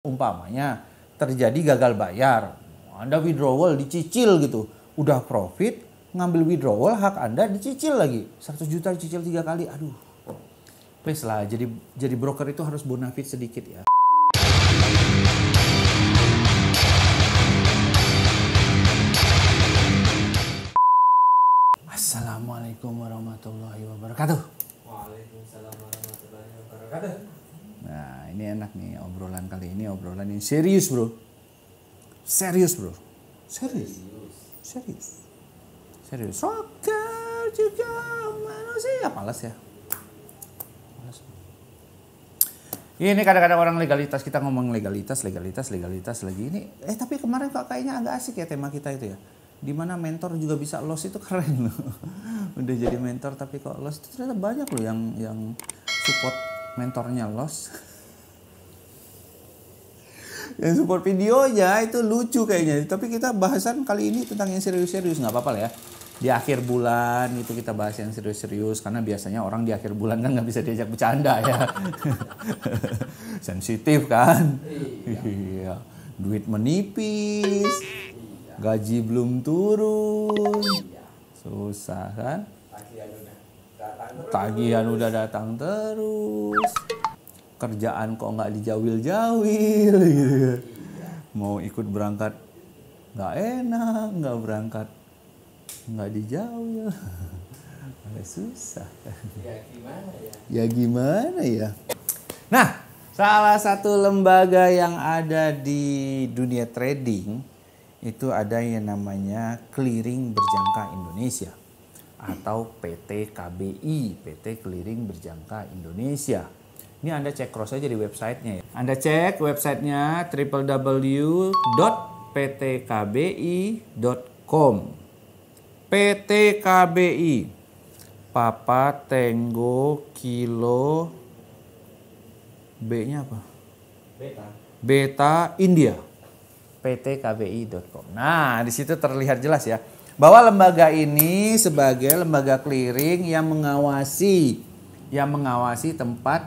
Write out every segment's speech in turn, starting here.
Umpamanya terjadi gagal bayar, Anda withdrawal dicicil gitu, udah profit, ngambil withdrawal hak Anda dicicil lagi, 100 juta dicicil 3 kali, aduh. Please lah, jadi broker itu harus bonafit sedikit ya. Assalamualaikum warahmatullahi wabarakatuh. Waalaikumsalam warahmatullahi wabarakatuh. Nah, ini enak nih obrolan kali ini, obrolan yang serius bro. Serius bro. Serius. Rocker juga manusia. Malas ya. Malas. Ini kadang-kadang orang legalitas, kita ngomong legalitas lagi ini. Tapi kemarin kok kayaknya agak asik ya tema kita itu ya. Dimana mentor juga bisa loss, itu keren loh. Udah jadi mentor tapi kok loss, itu ternyata banyak loh yang support mentornya loss. Yang support videonya itu lucu kayaknya. Tapi kita bahasan kali ini tentang yang serius-serius, nggak apa-apa lah ya. Di akhir bulan itu kita bahas yang serius-serius, karena biasanya orang di akhir bulan kan nggak bisa diajak bercanda ya. Sensitif kan. Iya. Duit menipis, gaji belum turun, susah kan. Tagihan udah datang terus, kerjaan kok nggak dijawil-jawil gitu. Mau ikut berangkat nggak enak, nggak berangkat nggak dijawil. Susah. Ya gimana ya. Nah, salah satu lembaga yang ada di dunia trading itu ada yang namanya Clearing Berjangka Indonesia atau PT KBI, PT Clearing Berjangka Indonesia. Ini Anda cek cross aja di websitenya ya. Anda cek websitenya www.ptkbi.com. PT KBI, Papa Tango Kilo, B-nya apa? Beta India. ptkbi.com. Nah, di situ terlihat jelas ya bahwa lembaga ini sebagai lembaga clearing yang mengawasi tempat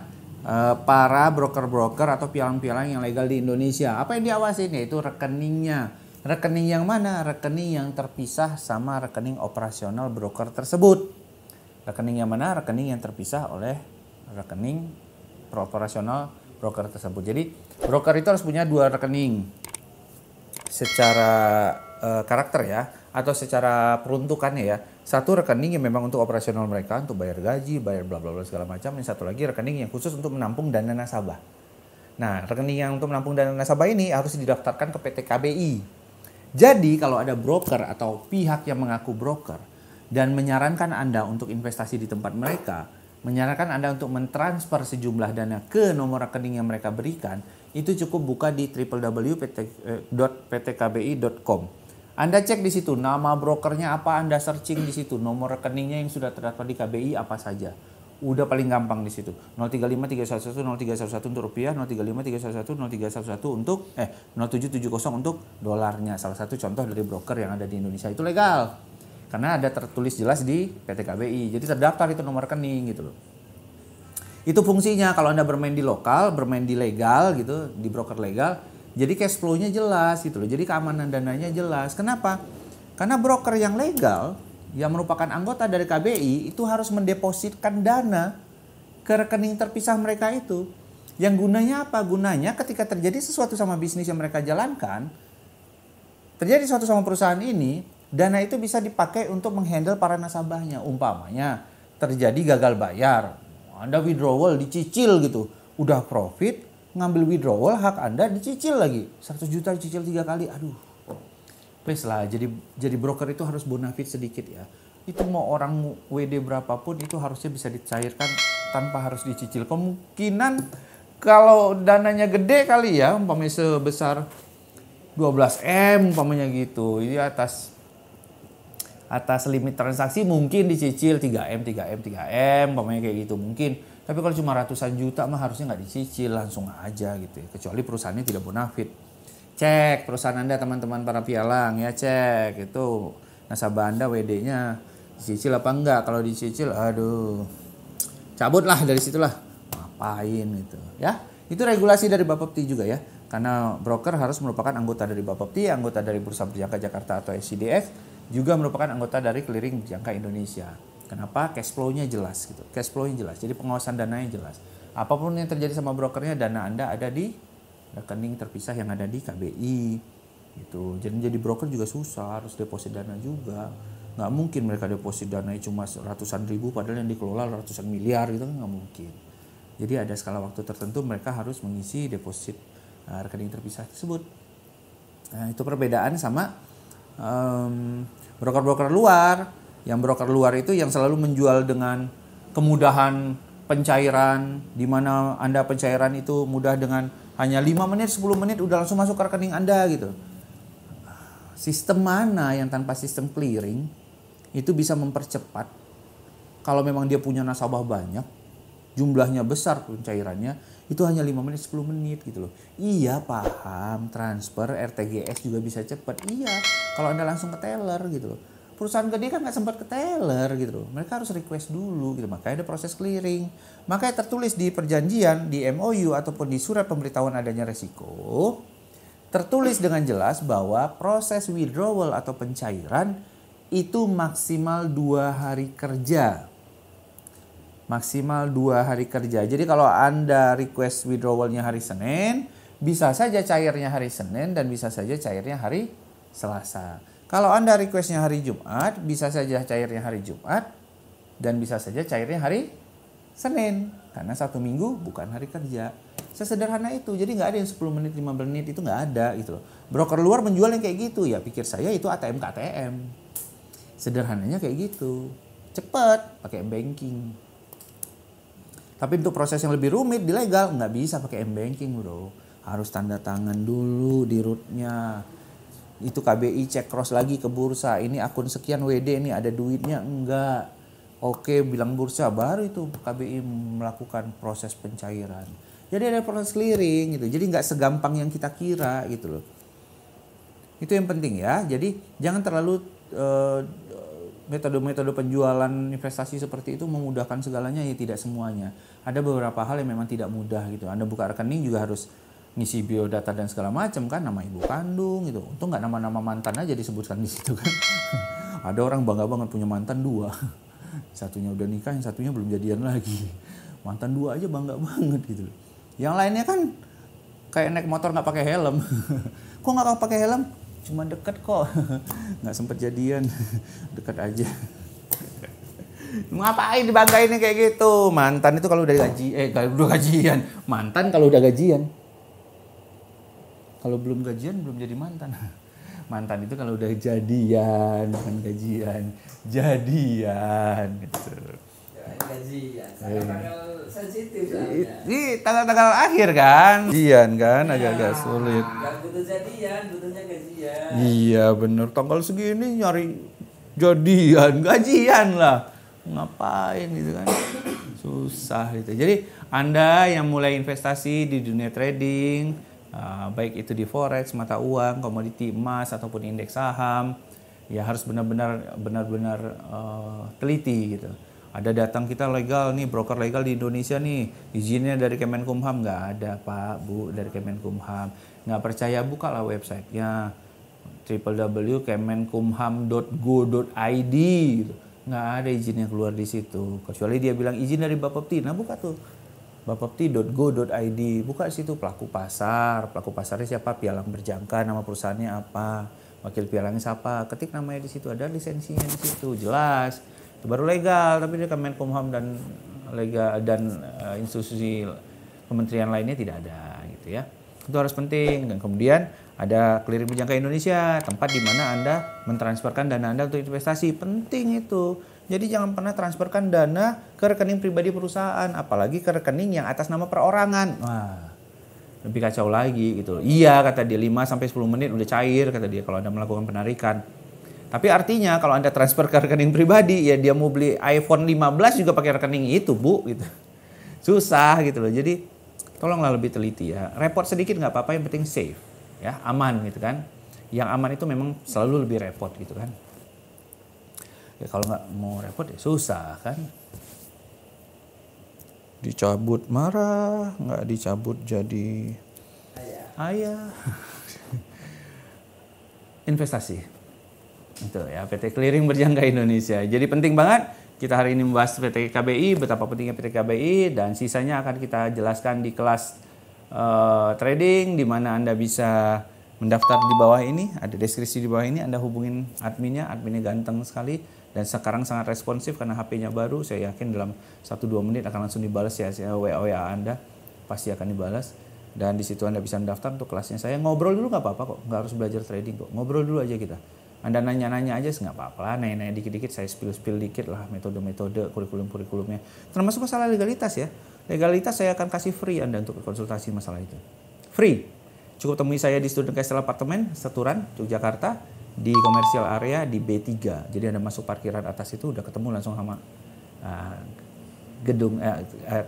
para broker-broker atau pialang-pialang yang legal di Indonesia. Apa yang diawasi nih? Itu rekeningnya. Rekening yang mana? Rekening yang terpisah sama rekening operasional broker tersebut. Rekening yang mana? Rekening yang terpisah oleh rekening operasional broker tersebut. Jadi broker itu harus punya 2 rekening secara karakter ya, atau secara peruntukannya ya. Satu rekening yang memang untuk operasional mereka, untuk bayar gaji, bayar bla bla bla segala macam. Yang satu lagi rekening yang khusus untuk menampung dana nasabah. Nah, rekening yang untuk menampung dana nasabah ini harus didaftarkan ke PT KBI. Jadi kalau ada broker atau pihak yang mengaku broker dan menyarankan Anda untuk investasi di tempat mereka, menyarankan Anda untuk mentransfer sejumlah dana ke nomor rekening yang mereka berikan, itu cukup buka di www.ptkbi.com. Anda cek di situ nama brokernya apa, Anda searching di situ nomor rekeningnya yang sudah terdaftar di KBI apa saja. Udah paling gampang di situ. 035 311 0311 untuk rupiah, 035 311 0311 untuk 0770 untuk dolarnya. Salah satu contoh dari broker yang ada di Indonesia itu legal. Karena ada tertulis jelas di PT KBI. Jadi terdaftar itu nomor rekening gitu loh. Itu fungsinya kalau Anda bermain di lokal, bermain di legal gitu, di broker legal, jadi cash flow-nya jelas gitu loh. Jadi keamanan dananya jelas. Kenapa? Karena broker yang legal yang merupakan anggota dari KBI itu harus mendepositkan dana ke rekening terpisah mereka itu. Yang gunanya apa? Gunanya ketika terjadi sesuatu sama bisnis yang mereka jalankan, terjadi sesuatu sama perusahaan ini, dana itu bisa dipakai untuk menghandle para nasabahnya. Umpamanya terjadi gagal bayar, Anda withdrawal dicicil gitu, udah profit, ngambil withdrawal hak Anda dicicil lagi, 100 juta dicicil 3 kali, aduh. Please lah, jadi broker itu harus bonafit sedikit ya. Itu mau orang WD berapapun itu harusnya bisa dicairkan tanpa harus dicicil. Kemungkinan kalau dananya gede kali ya, umpamanya sebesar 12M umpamanya gitu, ini atas limit transaksi mungkin dicicil 3M umpamanya kayak gitu mungkin. Tapi kalau cuma ratusan juta mah harusnya nggak dicicil, langsung aja gitu ya. Kecuali perusahaannya tidak bonafit. Cek perusahaan Anda teman-teman para pialang ya, cek itu nasabah Anda WD-nya dicicil apa enggak. Kalau dicicil aduh, cabutlah dari situlah. Ngapain gitu ya. Itu regulasi dari Bapepti juga ya. Karena broker harus merupakan anggota dari Bapepti, anggota dari Bursa Berjangka Jakarta atau SCDF, juga merupakan anggota dari Clearing Berjangka Indonesia. Kenapa? Cash flow-nya jelas gitu. Cash flow-nya jelas. Jadi pengawasan dananya jelas. Apapun yang terjadi sama brokernya, dana Anda ada di rekening terpisah yang ada di KBI gitu. Jadi broker juga susah, harus deposit dana juga. Nggak mungkin mereka deposit dana cuma ratusan ribu padahal yang dikelola ratusan miliar gitu kan, nggak mungkin. Jadi ada skala waktu tertentu mereka harus mengisi deposit rekening terpisah tersebut. Nah, itu perbedaan sama broker-broker luar. Yang broker luar itu yang selalu menjual dengan kemudahan pencairan, di mana Anda pencairan itu mudah dengan hanya 5 menit, 10 menit udah langsung masuk ke rekening Anda gitu. Sistem mana yang tanpa sistem clearing itu bisa mempercepat kalau memang dia punya nasabah banyak, jumlahnya besar pencairannya, itu hanya 5 menit, 10 menit gitu loh. Iya paham, transfer, RTGS juga bisa cepat. Iya, kalau Anda langsung ke teller gitu loh. Perusahaan gede kan nggak sempat ke teller gitu loh. Mereka harus request dulu gitu. Makanya ada proses clearing. Makanya tertulis di perjanjian, di MOU ataupun di surat pemberitahuan adanya resiko, tertulis dengan jelas bahwa proses withdrawal atau pencairan itu maksimal 2 hari kerja. Maksimal 2 hari kerja. Jadi kalau Anda request withdrawalnya hari Senin, bisa saja cairnya hari Senin dan bisa saja cairnya hari Selasa. Kalau Anda requestnya hari Jumat, bisa saja cairnya hari Jumat dan bisa saja cairnya hari Senin. Karena 1 minggu bukan hari kerja. Sesederhana itu. Jadi nggak ada yang 10 menit, 15 menit itu nggak ada gitu loh. Broker luar menjual yang kayak gitu. Ya pikir saya itu ATM ke ATM. Sederhananya kayak gitu. Cepat pakai banking. Tapi untuk proses yang lebih rumit di legal nggak bisa pakai M-Banking bro. Harus tanda tangan dulu di rootnya. Itu KBI cek cross lagi ke bursa. Ini akun sekian WD, ini ada duitnya enggak. Oke bilang bursa, baru itu KBI melakukan proses pencairan. Jadi ada proses clearing gitu. Jadi nggak segampang yang kita kira gitu loh. Itu yang penting ya. Jadi jangan terlalu metode-metode penjualan investasi seperti itu memudahkan segalanya, ya tidak semuanya. Ada beberapa hal yang memang tidak mudah gitu. Anda buka rekening juga harus ngisi biodata dan segala macam kan, nama ibu kandung gitu. Untung nggak nama-nama mantan aja disebutkan di situ kan. Ada orang bangga banget punya mantan 2. Satunya udah nikah, yang satunya belum jadian lagi. Mantan 2 aja bangga banget gitu. Yang lainnya kan kayak naik motor nggak pakai helm. Kok nggak pakai helm? Cuma deket kok, nggak sempet jadian, deket aja. Ngapain dibanggain kayak gitu? Mantan itu kalau udah gajian, mantan kalau udah gajian. Kalau belum gajian belum jadi mantan. Mantan itu kalau udah jadian, bukan gajian, jadian gitu. Gajian, tanggal sensitif soalnya. Ini tanggal-tanggal akhir kan, gajian kan agak-agak sulit. Gak butuh jadian, butuhnya gajian. Iya bener, tanggal segini nyari jadian, gajian lah. Ngapain gitu kan, susah gitu. Jadi Anda yang mulai investasi di dunia trading, baik itu di forex, mata uang, komoditi emas ataupun indeks saham, ya harus benar-benar teliti gitu. Ada datang kita legal nih, broker legal di Indonesia nih, izinnya dari Kemenkumham. Nggak ada Pak, Bu, dari Kemenkumham. Nggak percaya, bukalah websitenya www.kemenkumham.go.id gitu. Nggak ada izin yang keluar di situ, kecuali dia bilang izin dari Bapepti. Nah buka tuh bapepti.go.id, buka situ pelaku pasarnya siapa, pialang berjangka, nama perusahaannya apa, wakil pialangnya siapa, ketik namanya di situ, ada lisensinya di situ, jelas. Itu baru legal. Tapi di Kemenkumham dan legal dan institusi kementerian lainnya tidak ada gitu ya. Itu harus penting. Dan kemudian ada Clearing Berjangka Indonesia, tempat di mana Anda mentransferkan dana Anda untuk investasi. Penting itu. Jadi jangan pernah transferkan dana ke rekening pribadi perusahaan, apalagi ke rekening yang atas nama perorangan. Wah, lebih kacau lagi gitu. Iya kata dia, 5 sampai 10 menit udah cair kata dia kalau Anda melakukan penarikan. Tapi artinya kalau Anda transfer ke rekening pribadi, ya dia mau beli iPhone 15 juga pakai rekening itu, Bu, gitu. Susah gitu loh. Jadi tolonglah lebih teliti ya. Repot sedikit nggak apa-apa, yang penting safe, ya, aman gitu kan. Yang aman itu memang selalu lebih repot gitu kan. Ya kalau nggak mau repot ya susah kan. Dicabut marah, nggak dicabut jadi Ayah. Investasi. Itu ya, PT Clearing Berjangka Indonesia. Jadi penting banget kita hari ini membahas PT KBI, betapa pentingnya PT KBI, dan sisanya akan kita jelaskan di kelas trading, di mana Anda bisa mendaftar di bawah ini, ada deskripsi di bawah ini, Anda hubungin adminnya ganteng sekali, dan sekarang sangat responsif karena HP-nya baru, saya yakin dalam 1-2 menit akan langsung dibalas ya, WA Anda, pasti akan dibalas. Dan di situ Anda bisa mendaftar untuk kelasnya saya. Ngobrol dulu nggak apa-apa kok, nggak harus belajar trading kok. Ngobrol dulu aja kita. Anda nanya-nanya aja nggak apa-apa lah, nanya-nanya dikit-dikit, saya spill dikit lah metode-metode, kurikulum-kurikulumnya. Termasuk masalah legalitas ya. Legalitas saya akan kasih free Anda untuk konsultasi masalah itu. Free. Cukup temui saya di Student Castle Apartemen, Seturan, Yogyakarta, di komersial area di B3. Jadi Anda masuk parkiran atas itu udah ketemu langsung sama gedung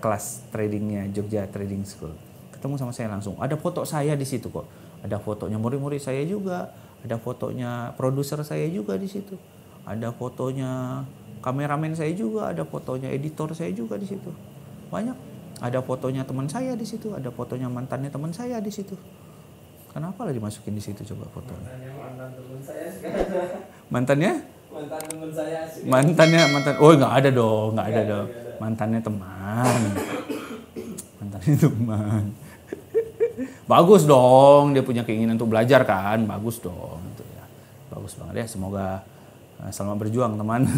kelas tradingnya Jogja Trading School. Ketemu sama saya langsung. Ada foto saya di situ kok. Ada fotonya murid-murid saya juga. Ada fotonya produser saya juga di situ. Ada fotonya kameramen saya juga. Ada fotonya editor saya juga di situ. Banyak. Ada fotonya teman saya di situ. Ada fotonya mantannya teman saya di situ. Kenapa lah dimasukin di situ coba fotonya? Mantan teman saya sekarang. Mantannya? Mantan teman saya sekarang. Mantan. Oh nggak ada dong. Mantannya teman. Mantannya teman. Bagus dong, dia punya keinginan untuk belajar kan, bagus dong, gitu ya. Bagus banget ya, semoga selamat berjuang teman.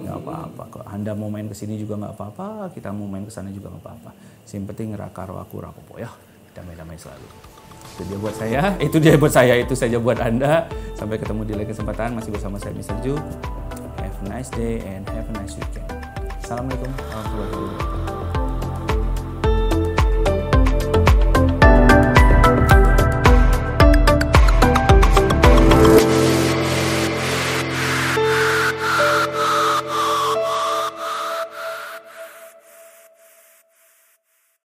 Nggak apa-apa kok, Anda mau main kesini juga nggak apa-apa, kita mau main kesana juga nggak apa-apa. Yang penting rakaro aku rapopo ya, damai-damai selalu. Itu dia buat saya, itu saja buat Anda. Sampai ketemu di lain kesempatan, masih bersama saya Mr. Ju. Have a nice day and have a nice weekend. Assalamualaikum warahmatullahi wabarakatuh.